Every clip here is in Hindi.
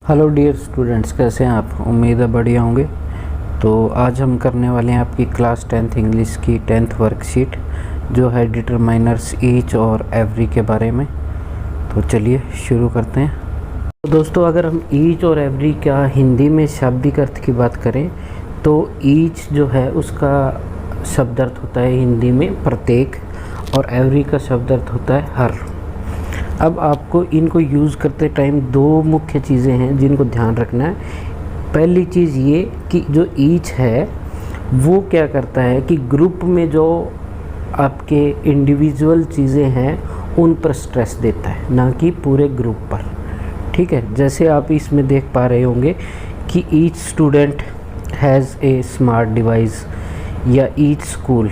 हेलो डियर स्टूडेंट्स, कैसे हैं आप? उम्मीद है बढ़िया होंगे। तो आज हम करने वाले हैं आपकी क्लास 10th इंग्लिश की 10th वर्कशीट जो है डिटरमाइनर्स ईच और एवरी के बारे में। तो चलिए शुरू करते हैं। तो दोस्तों, अगर हम ईच और एवरी का हिंदी में शाब्दिक अर्थ की बात करें तो ईच जो है उसका शब्द अर्थ होता है हिंदी में प्रत्येक, और एवरी का शब्द अर्थ होता है हर। अब आपको इनको यूज़ करते टाइम दो मुख्य चीज़ें हैं जिनको ध्यान रखना है। पहली चीज़ ये कि जो ईच है वो क्या करता है कि ग्रुप में जो आपके इंडिविजुअल चीज़ें हैं उन पर स्ट्रेस देता है, ना कि पूरे ग्रुप पर। ठीक है, जैसे आप इसमें देख पा रहे होंगे कि each student has a smart device, या each school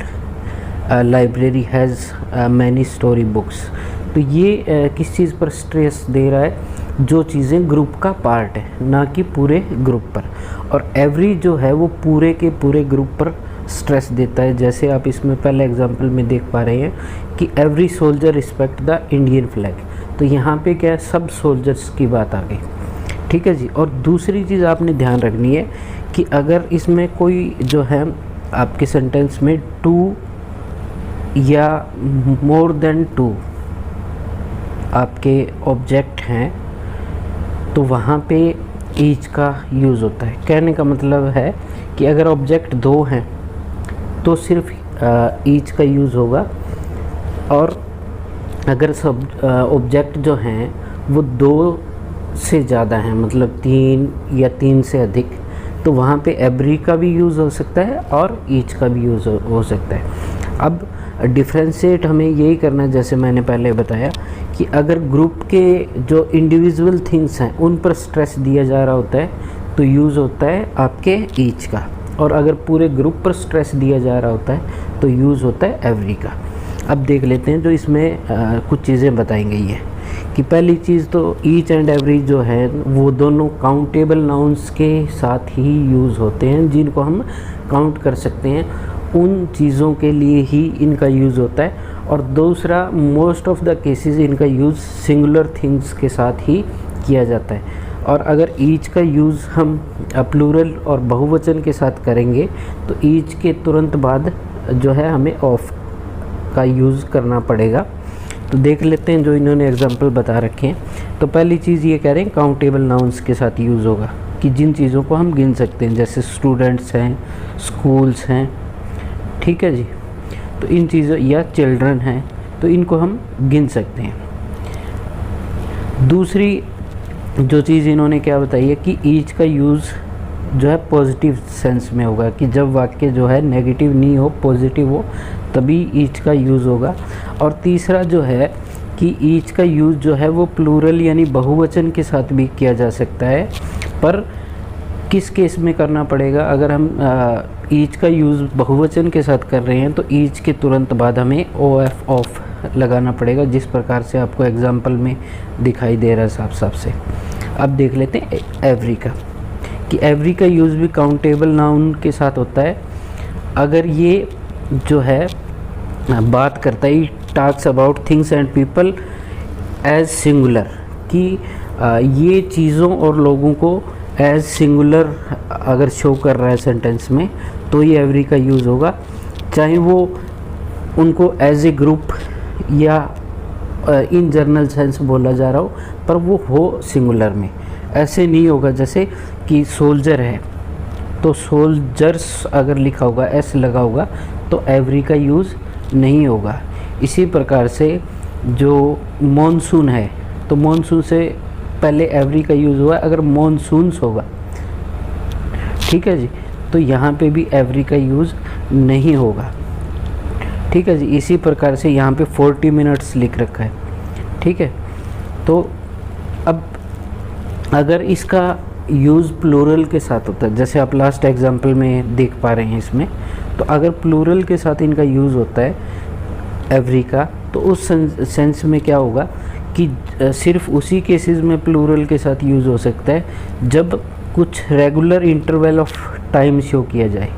library has many story books. तो ये किस चीज़ पर स्ट्रेस दे रहा है? जो चीज़ें ग्रुप का पार्ट है, ना कि पूरे ग्रुप पर। और एवरी जो है वो पूरे के पूरे ग्रुप पर स्ट्रेस देता है। जैसे आप इसमें पहले एग्जांपल में देख पा रहे हैं कि every soldier respect the Indian flag. तो यहाँ पे क्या है, सब सोल्जर्स की बात आ गई। ठीक है जी। और दूसरी चीज़ आपने ध्यान रखनी है कि अगर इसमें कोई जो है आपके सेंटेंस में टू या मोर देन टू आपके ऑब्जेक्ट हैं तो वहाँ पे ईच का यूज़ होता है। कहने का मतलब है कि अगर ऑब्जेक्ट दो हैं तो सिर्फ ईच का यूज़ होगा, और अगर सब ऑब्जेक्ट जो हैं वो दो से ज़्यादा हैं, मतलब तीन या तीन से अधिक, तो वहाँ पे एवरी का भी यूज़ हो सकता है और ईच का भी यूज़ हो सकता है। अब डिफ्रेंशिएट हमें यही करना है, जैसे मैंने पहले बताया कि अगर ग्रुप के जो इंडिविजुअल थिंग्स हैं उन पर स्ट्रेस दिया जा रहा होता है तो यूज़ होता है आपके ईच का, और अगर पूरे ग्रुप पर स्ट्रेस दिया जा रहा होता है तो यूज़ होता है एवरी का। अब देख लेते हैं जो इसमें कुछ चीज़ें बताई गई है कि पहली चीज़ तो ईच एंड एवरी जो है वो दोनों काउंटेबल नाउन्स के साथ ही यूज़ होते हैं, जिनको हम काउंट कर सकते हैं उन चीज़ों के लिए ही इनका यूज़ होता है। और दूसरा, मोस्ट ऑफ द केसेस इनका यूज़ सिंगुलर थिंग्स के साथ ही किया जाता है। और अगर ईच का यूज़ हम प्लूरल और बहुवचन के साथ करेंगे तो ईच के तुरंत बाद जो है हमें ऑफ का यूज़ करना पड़ेगा। तो देख लेते हैं जो इन्होंने एग्जांपल बता रखे हैं। तो पहली चीज़ ये कह रहे हैं काउंटेबल नाउन्स के साथ यूज़ होगा, कि जिन चीज़ों को हम गिन सकते हैं, जैसे स्टूडेंट्स हैं, स्कूल्स हैं। ठीक है जी। तो इन चीज़ों, या चिल्ड्रन हैं, तो इनको हम गिन सकते हैं। दूसरी जो चीज़ इन्होंने क्या बताई है कि ईच का यूज़ जो है पॉजिटिव सेंस में होगा, कि जब वाक्य जो है नेगेटिव नहीं हो, पॉजिटिव हो, तभी ईच का यूज़ होगा। और तीसरा जो है कि ईच का यूज़ जो है वो प्लूरल यानी बहुवचन के साथ भी किया जा सकता है, पर किस केस में करना पड़ेगा? अगर हम ईच का यूज़ बहुवचन के साथ कर रहे हैं तो ईच के तुरंत बाद हमें OF ऑफ लगाना पड़ेगा, जिस प्रकार से आपको एग्जांपल में दिखाई दे रहा है साफ साफ से। अब देख लेते हैं एवरी का, कि एवरी का यूज़ भी काउंटेबल नाउन के साथ होता है। अगर ये जो है बात करता है, talks about things and people as singular, कि ये चीज़ों और लोगों को एज सिंगुलर अगर शो कर रहा है सेंटेंस में तो ये एवरी का यूज़ होगा, चाहे वो उनको एज ए ग्रुप या इन जनरल सेंस बोला जा रहा हो, पर वो हो सिंगुलर में। ऐसे नहीं होगा जैसे कि सोल्जर है तो सोल्जर्स अगर लिखा होगा, एस लगा होगा, तो एवरी का यूज़ नहीं होगा। इसी प्रकार से जो मॉनसून है तो मॉनसून से पहले एवरी का यूज़ हुआ अगर मॉनसून्स होगा। ठीक है जी। तो यहाँ पे भी एवरी का यूज़ नहीं होगा। ठीक है जी। इसी प्रकार से यहाँ पे 40 मिनट्स लिख रखा है। ठीक है। तो अब अगर इसका यूज़ प्लूरल के साथ होता है, जैसे आप लास्ट एग्जांपल में देख पा रहे हैं इसमें, तो अगर प्लूरल के साथ इनका यूज़ होता है एवरी का, तो उस सेंस में क्या होगा कि सिर्फ उसी केसेस में प्लूरल के साथ यूज़ हो सकता है जब कुछ regular interval of time show किया जाए,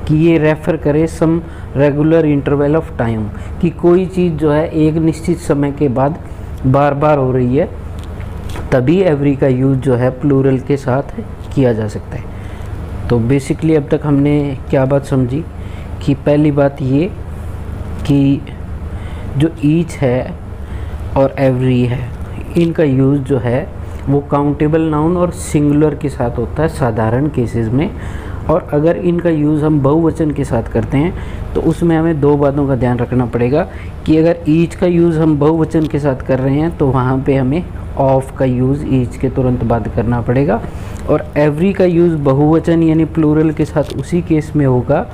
कि ये रेफ़र करे सम रेगुलर इंटरवल ऑफ टाइम, कि कोई चीज़ जो है एक निश्चित समय के बाद बार बार हो रही है तभी एवरी का यूज़ जो है प्लूरल के साथ किया जा सकता है। तो बेसिकली अब तक हमने क्या बात समझी कि पहली बात ये कि जो ईच है और एवरी है, इनका यूज़ जो है वो काउंटेबल नाउन और सिंगुलर के साथ होता है साधारण केसेस में, और अगर इनका यूज़ हम बहुवचन के साथ करते हैं तो उसमें हमें दो बातों का ध्यान रखना पड़ेगा कि अगर ईच का यूज़ हम बहुवचन के साथ कर रहे हैं तो वहाँ पे हमें ऑफ का यूज़ ईच के तुरंत बाद करना पड़ेगा, और एवरी का यूज़ बहुवचन यानी प्लूरल के साथ उसी केस में होगा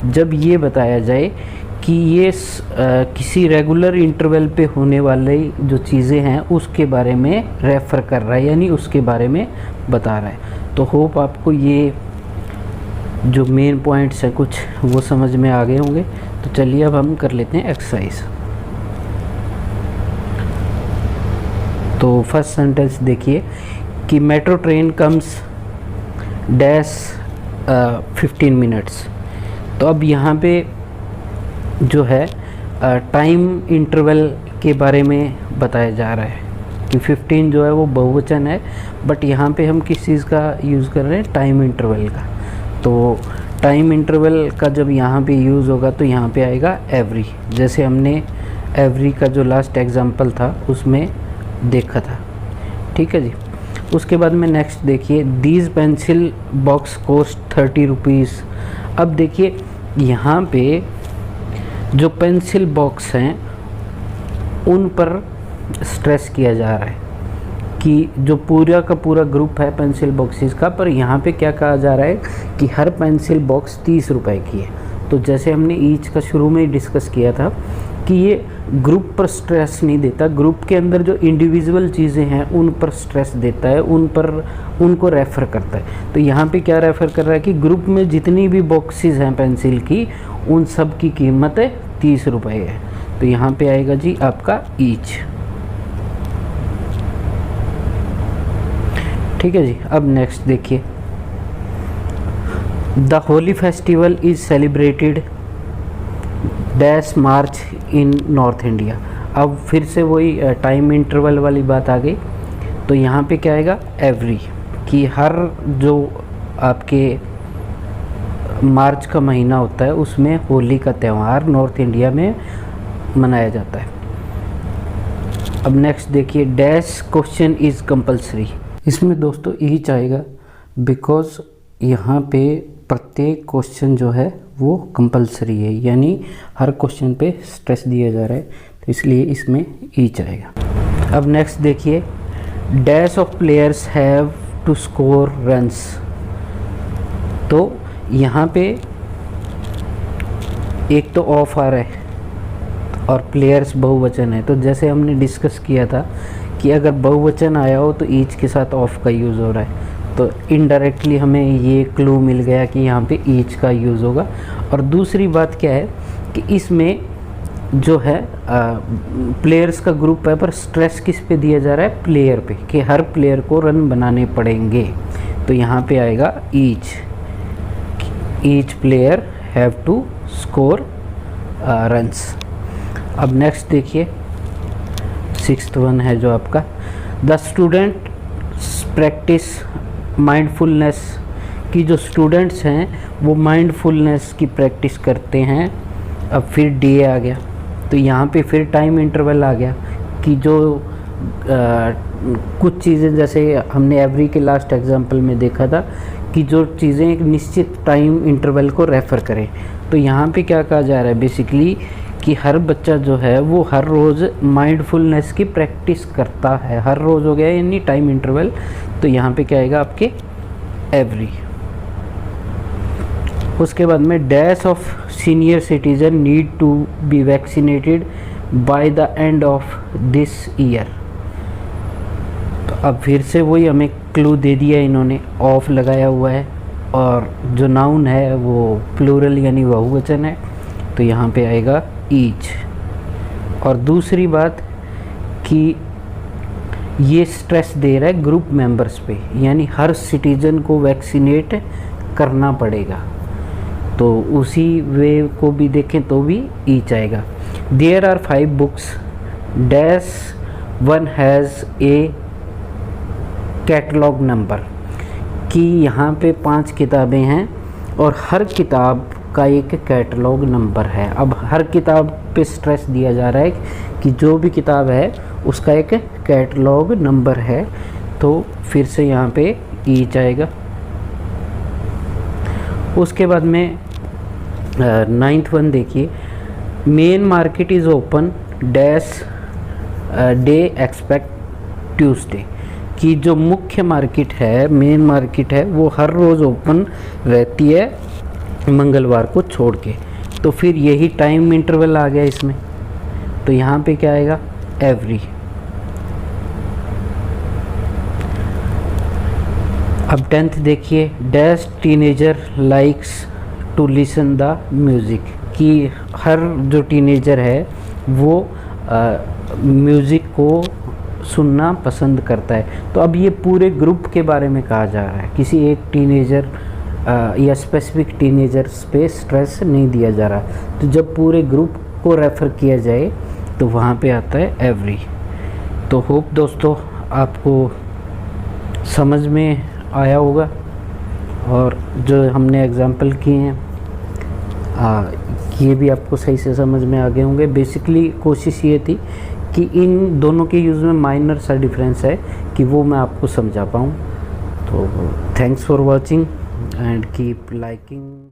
जब ये बताया जाए कि ये किसी रेगुलर इंटरवल पे होने वाले जो चीज़ें हैं उसके बारे में रेफ़र कर रहा है, यानी उसके बारे में बता रहा है। तो होप आपको ये जो मेन पॉइंट्स हैं कुछ वो समझ में आ गए होंगे। तो चलिए अब हम कर लेते हैं एक्सरसाइज। तो फर्स्ट सेंटेंस देखिए कि metro train comes dash 15 minutes. तो अब यहाँ पे जो है टाइम इंटरवल के बारे में बताया जा रहा है कि 15 जो है वो बहुवचन है, बट यहाँ पे हम किस चीज़ का यूज़ कर रहे हैं, टाइम इंटरवल का। तो टाइम इंटरवल का जब यहाँ पे यूज़ होगा तो यहाँ पे आएगा एवरी, जैसे हमने एवरी का जो लास्ट एग्जांपल था उसमें देखा था। ठीक है जी। उसके बाद में नेक्स्ट देखिए, these pencil box cost 30 rupees. अब देखिए यहाँ पे जो पेंसिल बॉक्स हैं उन पर स्ट्रेस किया जा रहा है कि जो पूरा का पूरा ग्रुप है पेंसिल बॉक्सेस का, पर यहाँ पे क्या कहा जा रहा है कि हर पेंसिल बॉक्स 30 रुपए की है। तो जैसे हमने ईच का शुरू में ही डिस्कस किया था कि ये ग्रुप पर स्ट्रेस नहीं देता, ग्रुप के अंदर जो इंडिविजुअल चीज़ें हैं उन पर स्ट्रेस देता है, उन पर उनको रेफ़र करता है। तो यहाँ पे क्या रेफ़र कर रहा है कि ग्रुप में जितनी भी बॉक्सेस हैं पेंसिल की उन सब की कीमत 30 रुपए है। तो यहाँ पे आएगा जी आपका ईच। ठीक है जी। अब नेक्स्ट देखिए, the Holi festival is celebrated dash March in north India. अब फिर से वही टाइम इंटरवल वाली बात आ गई। तो यहाँ पे क्या आएगा, एवरी, कि हर जो आपके मार्च का महीना होता है उसमें होली का त्यौहार नॉर्थ इंडिया में मनाया जाता है। अब नेक्स्ट देखिए, डैश क्वेश्चन इज़ कंपलसरी। इसमें दोस्तों ईच आएगा बिकॉज यहाँ पे प्रत्येक क्वेश्चन जो है वो कंपलसरी है, यानी हर क्वेश्चन पे स्ट्रेस दिया जा रहा है, तो इसलिए इसमें ईच आएगा। अब नेक्स्ट देखिए, dash of players have to score runs. तो यहाँ पे एक तो ऑफ आ रहा है और प्लेयर्स बहुवचन है। तो जैसे हमने डिस्कस किया था कि अगर बहुवचन आया हो तो ईच के साथ ऑफ का यूज़ हो रहा है, तो इनडायरेक्टली हमें ये क्लू मिल गया कि यहाँ पे ईच का यूज़ होगा। और दूसरी बात क्या है कि इसमें जो है प्लेयर्स का ग्रुप है, पर स्ट्रेस किस पे दिया जा रहा है, प्लेयर पे, कि हर प्लेयर को रन बनाने पड़ेंगे। तो यहाँ पे आएगा each player have to score runs. अब नेक्स्ट देखिए, 6th वन है जो आपका, द स्टूडेंट प्रैक्टिस माइंडफुलनेस, की जो स्टूडेंट्स हैं वो माइंडफुलनेस की प्रैक्टिस करते हैं। अब फिर डी आ गया, तो यहाँ पे फिर टाइम इंटरवल आ गया कि जो कुछ चीज़ें जैसे हमने एवरी के लास्ट एग्जांपल में देखा था कि जो चीज़ें एक निश्चित टाइम इंटरवल को रेफ़र करें। तो यहाँ पे क्या कहा जा रहा है बेसिकली कि हर बच्चा जो है वो हर रोज़ माइंडफुलनेस की प्रैक्टिस करता है। हर रोज़ हो गया यानी टाइम इंटरवल, तो यहाँ पे क्या आएगा आपके एवरी। उसके बाद में dash of senior citizen need to be vaccinated by the end of this year. तो अब फिर से वही हमें क्लू दे दिया इन्होंने, ऑफ लगाया हुआ है और जो नाउन है वो प्लूरल यानी बहुवचन है, तो यहाँ पे आएगा ईच। और दूसरी बात कि ये स्ट्रेस दे रहा है ग्रुप मेंबर्स पे, यानी हर सिटीजन को वैक्सीनेट करना पड़ेगा। तो उसी वे को भी देखें तो भी ईच आएगा। There are 5 books dash one has a catalog number कि यहाँ पे 5 किताबें हैं और हर किताब का एक कैटलॉग नंबर है। अब हर किताब पे स्ट्रेस दिया जा रहा है कि जो भी किताब है उसका एक कैटलॉग नंबर है। तो फिर से यहाँ पे ईच आएगा। उसके बाद में 9th वन देखिए, main market is open dash day expect Tuesday, कि जो मुख्य मार्केट है, मेन मार्केट है, वो हर रोज़ ओपन रहती है मंगलवार को छोड़ के। तो फिर यही टाइम इंटरवल आ गया इसमें, तो यहाँ पे क्या आएगा, एवरी। अब 10th देखिए, dash teenager likes to listen the music, कि हर जो टीनेजर है वो म्यूज़िक को सुनना पसंद करता है। तो अब ये पूरे ग्रुप के बारे में कहा जा रहा है, किसी एक टीनेजर या स्पेसिफिक टीनेजर्स पे स्ट्रेस नहीं दिया जा रहा। तो जब पूरे ग्रुप को रेफ़र किया जाए तो वहाँ पे आता है एवरी। तो होप दोस्तों आपको समझ में आया होगा और जो हमने एग्जाम्पल किए हैं ये भी आपको सही से समझ में आ गए होंगे। बेसिकली कोशिश ये थी कि इन दोनों के यूज़ में माइनर सा डिफरेंस है कि वो मैं आपको समझा पाऊँ। तो thanks for watching and keep liking.